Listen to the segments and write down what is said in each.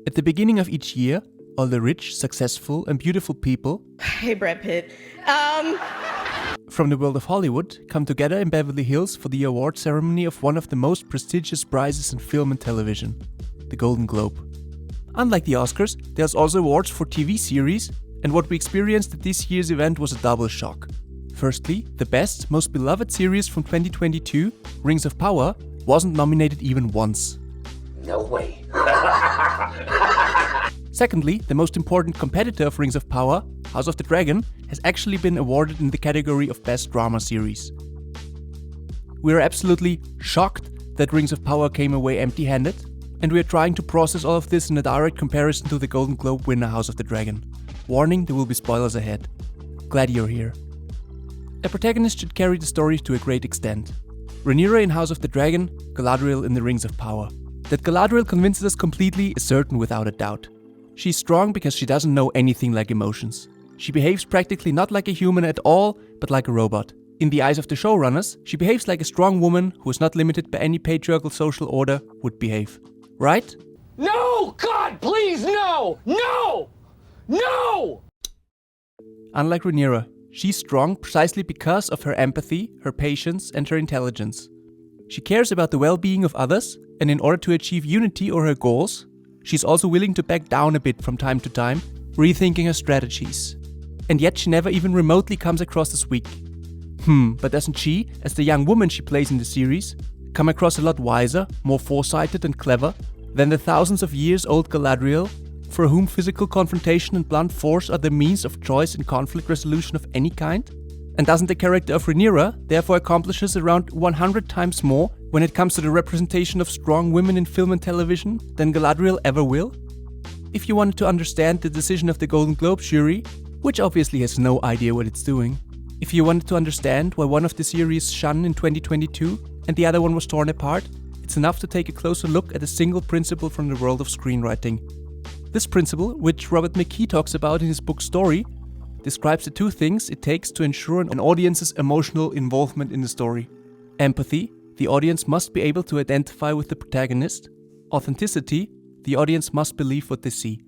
At the beginning of each year, all the rich, successful, and beautiful people Hey, Brad Pitt. from the world of Hollywood come together in Beverly Hills for the award ceremony of one of the most prestigious prizes in film and television, the Golden Globe. Unlike the Oscars, there's also awards for TV series, and what we experienced at this year's event was a double shock. Firstly, the best, most beloved series from 2022, Rings of Power, wasn't nominated even once. No way. Secondly, the most important competitor of Rings of Power, House of the Dragon, has actually been awarded in the category of Best Drama Series. We are absolutely shocked that Rings of Power came away empty-handed, and we are trying to process all of this in a direct comparison to the Golden Globe winner House of the Dragon. Warning, there will be spoilers ahead. Glad you're here. A protagonist should carry the story to a great extent. Rhaenyra in House of the Dragon, Galadriel in the Rings of Power. That Galadriel convinces us completely is certain without a doubt. She's strong because she doesn't know anything like emotions. She behaves practically not like a human at all, but like a robot. In the eyes of the showrunners, she behaves like a strong woman who is not limited by any patriarchal social order would behave. Right? No! God, please, no! No! No! Unlike Rhaenyra, she's strong precisely because of her empathy, her patience, and her intelligence. She cares about the well-being of others, and in order to achieve unity or her goals, she's also willing to back down a bit from time to time, rethinking her strategies. And yet she never even remotely comes across as weak. But doesn't she, as the young woman she plays in the series, come across a lot wiser, more foresighted and clever than the thousands of years old Galadriel, for whom physical confrontation and blunt force are the means of choice in conflict resolution of any kind? And doesn't the character of Rhaenyra therefore accomplishes around 100 times more when it comes to the representation of strong women in film and television than Galadriel ever will? If you wanted to understand the decision of the Golden Globe jury, which obviously has no idea what it's doing, if you wanted to understand why one of the series shone in 2022 and the other one was torn apart, it's enough to take a closer look at a single principle from the world of screenwriting. This principle, which Robert McKee talks about in his book Story, describes the two things it takes to ensure an audience's emotional involvement in the story. Empathy, the audience must be able to identify with the protagonist. Authenticity, the audience must believe what they see.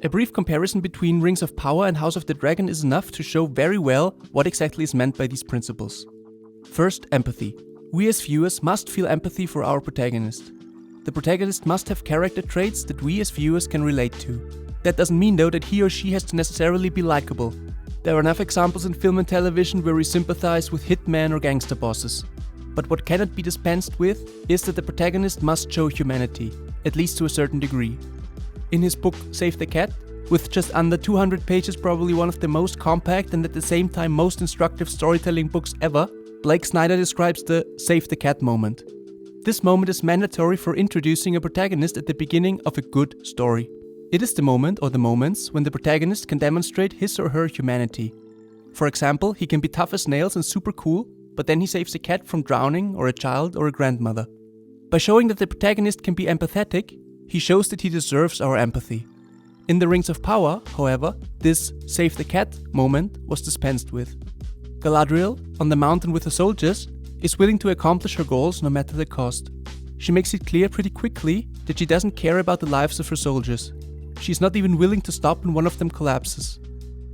A brief comparison between Rings of Power and House of the Dragon is enough to show very well what exactly is meant by these principles. First, empathy. We as viewers must feel empathy for our protagonist. The protagonist must have character traits that we as viewers can relate to. That doesn't mean though that he or she has to necessarily be likable. There are enough examples in film and television where we sympathize with hitmen or gangster bosses. But what cannot be dispensed with is that the protagonist must show humanity, at least to a certain degree. In his book Save the Cat, with just under 200 pages, probably one of the most compact and at the same time most instructive storytelling books ever, Blake Snyder describes the Save the Cat moment. This moment is mandatory for introducing a protagonist at the beginning of a good story. It is the moment or the moments when the protagonist can demonstrate his or her humanity. For example, he can be tough as nails and super cool, but then he saves a cat from drowning or a child or a grandmother. By showing that the protagonist can be empathetic, he shows that he deserves our empathy. In the Rings of Power, however, this Save the Cat moment was dispensed with. Galadriel, on the mountain with the soldiers, is willing to accomplish her goals no matter the cost. She makes it clear pretty quickly that she doesn't care about the lives of her soldiers. She's not even willing to stop when one of them collapses.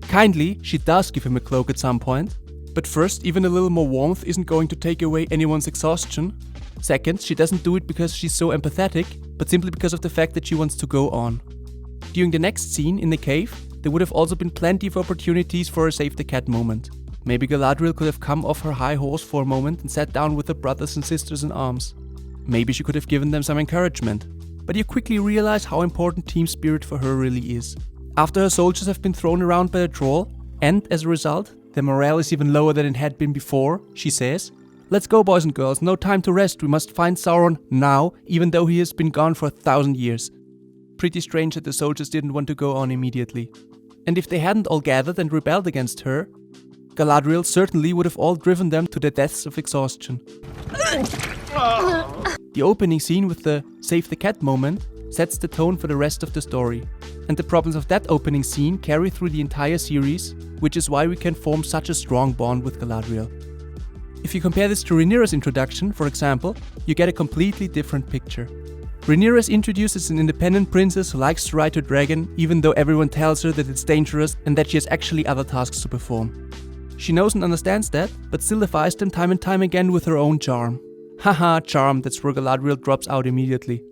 Kindly, she does give him a cloak at some point, but first, even a little more warmth isn't going to take away anyone's exhaustion. Second, she doesn't do it because she's so empathetic, but simply because of the fact that she wants to go on. During the next scene in the cave, there would have also been plenty of opportunities for a Save the Cat moment. Maybe Galadriel could have come off her high horse for a moment and sat down with her brothers and sisters in arms. Maybe she could have given them some encouragement. But you quickly realize how important team spirit for her really is. After her soldiers have been thrown around by a troll, and as a result, their morale is even lower than it had been before, she says, "Let's go, boys and girls, no time to rest, we must find Sauron now, even though he has been gone for 1,000 years. Pretty strange that the soldiers didn't want to go on immediately. And if they hadn't all gathered and rebelled against her, Galadriel certainly would have all driven them to their deaths of exhaustion. The opening scene with the Save the Cat moment sets the tone for the rest of the story. And the problems of that opening scene carry through the entire series, which is why we can form such a strong bond with Galadriel. If you compare this to Rhaenyra's introduction, for example, you get a completely different picture. Rhaenyra is introduced as an independent princess who likes to ride her dragon, even though everyone tells her that it's dangerous and that she has actually other tasks to perform. She knows and understands that, but still defies them time and time again with her own charm. Haha, charm, that's where Galadriel drops out immediately.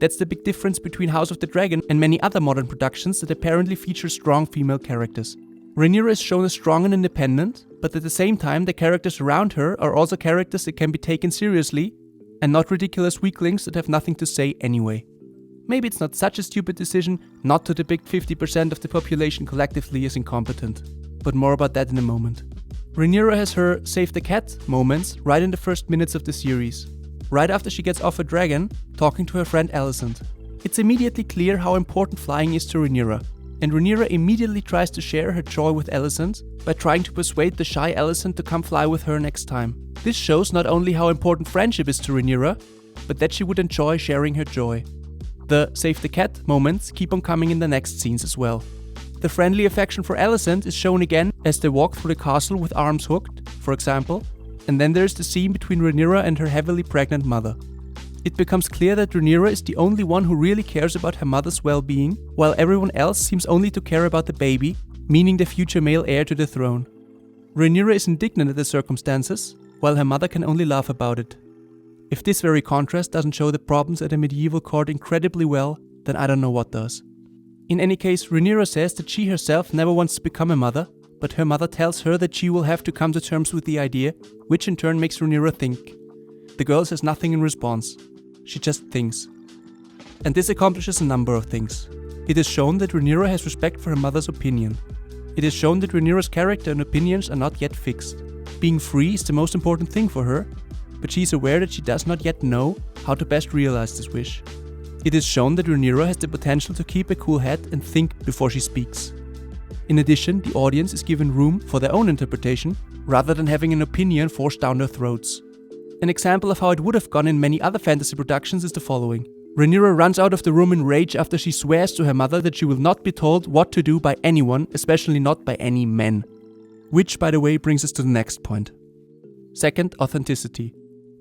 That's the big difference between House of the Dragon and many other modern productions that apparently feature strong female characters. Rhaenyra is shown as strong and independent, but at the same time the characters around her are also characters that can be taken seriously and not ridiculous weaklings that have nothing to say anyway. Maybe it's not such a stupid decision not to depict 50% of the population collectively as incompetent, but more about that in a moment. Rhaenyra has her save the cat moments right in the first minutes of the series, right after she gets off a dragon, talking to her friend Alicent. It's immediately clear how important flying is to Rhaenyra, and Rhaenyra immediately tries to share her joy with Alicent by trying to persuade the shy Alicent to come fly with her next time. This shows not only how important friendship is to Rhaenyra, but that she would enjoy sharing her joy. The save the cat moments keep on coming in the next scenes as well. The friendly affection for Alicent is shown again as they walk through the castle with arms hooked, for example, and then there's the scene between Rhaenyra and her heavily pregnant mother. It becomes clear that Rhaenyra is the only one who really cares about her mother's well-being, while everyone else seems only to care about the baby, meaning the future male heir to the throne. Rhaenyra is indignant at the circumstances, while her mother can only laugh about it. If this very contrast doesn't show the problems at a medieval court incredibly well, then I don't know what does. In any case, Rhaenyra says that she herself never wants to become a mother, but her mother tells her that she will have to come to terms with the idea, which in turn makes Rhaenyra think. The girl says nothing in response. She just thinks. And this accomplishes a number of things. It is shown that Rhaenyra has respect for her mother's opinion. It is shown that Rhaenyra's character and opinions are not yet fixed. Being free is the most important thing for her, but she is aware that she does not yet know how to best realize this wish. It is shown that Rhaenyra has the potential to keep a cool head and think before she speaks. In addition, the audience is given room for their own interpretation, rather than having an opinion forced down their throats. An example of how it would have gone in many other fantasy productions is the following. Rhaenyra runs out of the room in rage after she swears to her mother that she will not be told what to do by anyone, especially not by any men. Which, by the way, brings us to the next point. Second, authenticity.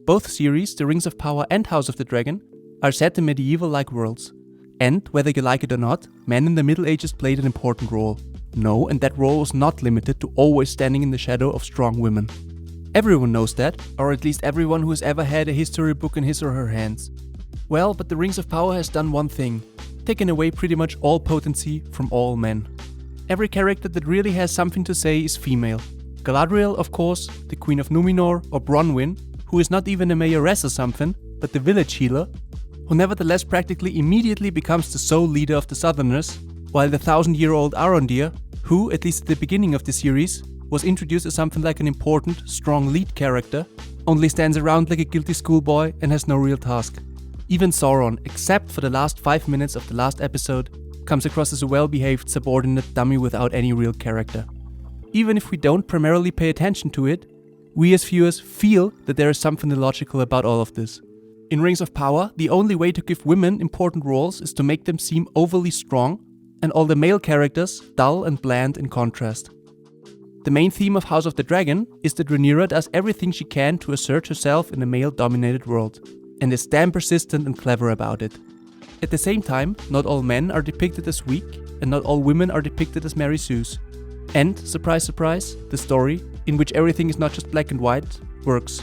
Both series, The Rings of Power and House of the Dragon, are set in medieval-like worlds. And, whether you like it or not, men in the Middle Ages played an important role. No, and that role was not limited to always standing in the shadow of strong women. Everyone knows that, or at least everyone who has ever had a history book in his or her hands. Well, but the Rings of Power has done one thing, taken away pretty much all potency from all men. Every character that really has something to say is female. Galadriel, of course, the Queen of Numenor, or Bronwyn, who is not even a mayoress or something, but the village healer, who nevertheless practically immediately becomes the sole leader of the Southerners, while the 1000-year-old Arondir, who, at least at the beginning of the series, was introduced as something like an important, strong lead character, only stands around like a guilty schoolboy and has no real task. Even Sauron, except for the last 5 minutes of the last episode, comes across as a well-behaved, subordinate dummy without any real character. Even if we don't primarily pay attention to it, we as viewers feel that there is something illogical about all of this. In Rings of Power, the only way to give women important roles is to make them seem overly strong, and all the male characters dull and bland in contrast. The main theme of House of the Dragon is that Rhaenyra does everything she can to assert herself in a male-dominated world, and is damn persistent and clever about it. At the same time, not all men are depicted as weak, and not all women are depicted as Mary Sues. And, surprise surprise, the story, in which everything is not just black and white, works.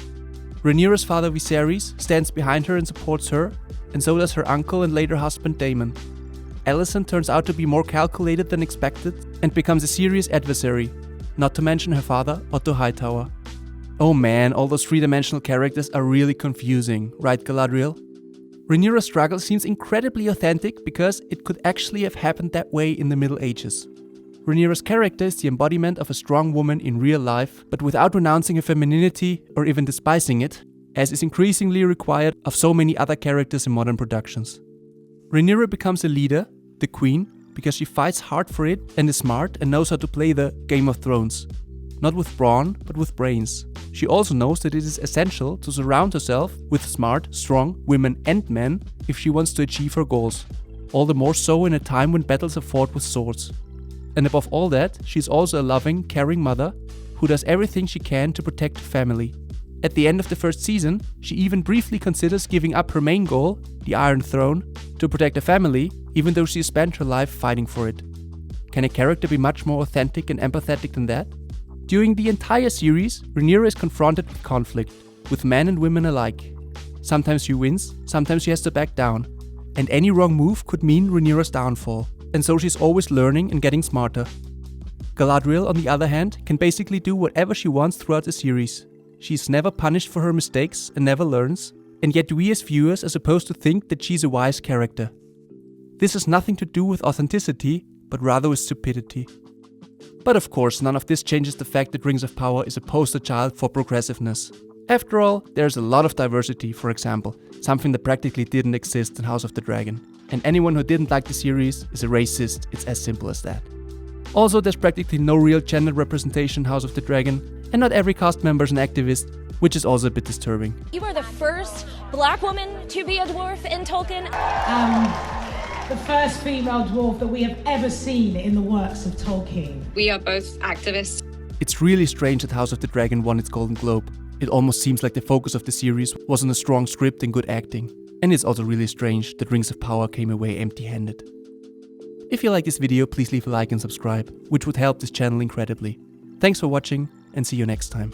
Rhaenyra's father Viserys stands behind her and supports her, and so does her uncle and later husband Daemon. Alicent turns out to be more calculated than expected and becomes a serious adversary, not to mention her father, Otto Hightower. Oh man, all those three-dimensional characters are really confusing, right Galadriel? Rhaenyra's struggle seems incredibly authentic because it could actually have happened that way in the Middle Ages. Rhaenyra's character is the embodiment of a strong woman in real life, but without renouncing her femininity or even despising it, as is increasingly required of so many other characters in modern productions. Rhaenyra becomes a leader, the queen, because she fights hard for it and is smart and knows how to play the Game of Thrones. Not with brawn, but with brains. She also knows that it is essential to surround herself with smart, strong women and men if she wants to achieve her goals. All the more so in a time when battles are fought with swords. And above all that, she is also a loving, caring mother who does everything she can to protect her family. At the end of the first season, she even briefly considers giving up her main goal, the Iron Throne, to protect her family, even though she spent her life fighting for it. Can a character be much more authentic and empathetic than that? During the entire series, Rhaenyra is confronted with conflict, with men and women alike. Sometimes she wins, sometimes she has to back down, and any wrong move could mean Rhaenyra's downfall, and so she's always learning and getting smarter. Galadriel, on the other hand, can basically do whatever she wants throughout the series. She's never punished for her mistakes and never learns, and yet we as viewers are supposed to think that she's a wise character. This has nothing to do with authenticity, but rather with stupidity. But of course, none of this changes the fact that Rings of Power is a poster child for progressiveness. After all, there's a lot of diversity, for example, something that practically didn't exist in House of the Dragon. And anyone who didn't like the series is a racist, it's as simple as that. Also, there's practically no real gender representation in House of the Dragon, and not every cast member is an activist, which is also a bit disturbing. You are the first black woman to be a dwarf in Tolkien. The first female dwarf that we have ever seen in the works of Tolkien. We are both activists. It's really strange that House of the Dragon won its Golden Globe. It almost seems like the focus of the series was on a strong script and good acting. And it's also really strange that Rings of Power came away empty-handed. If you like this video, please leave a like and subscribe, which would help this channel incredibly. Thanks for watching, and see you next time.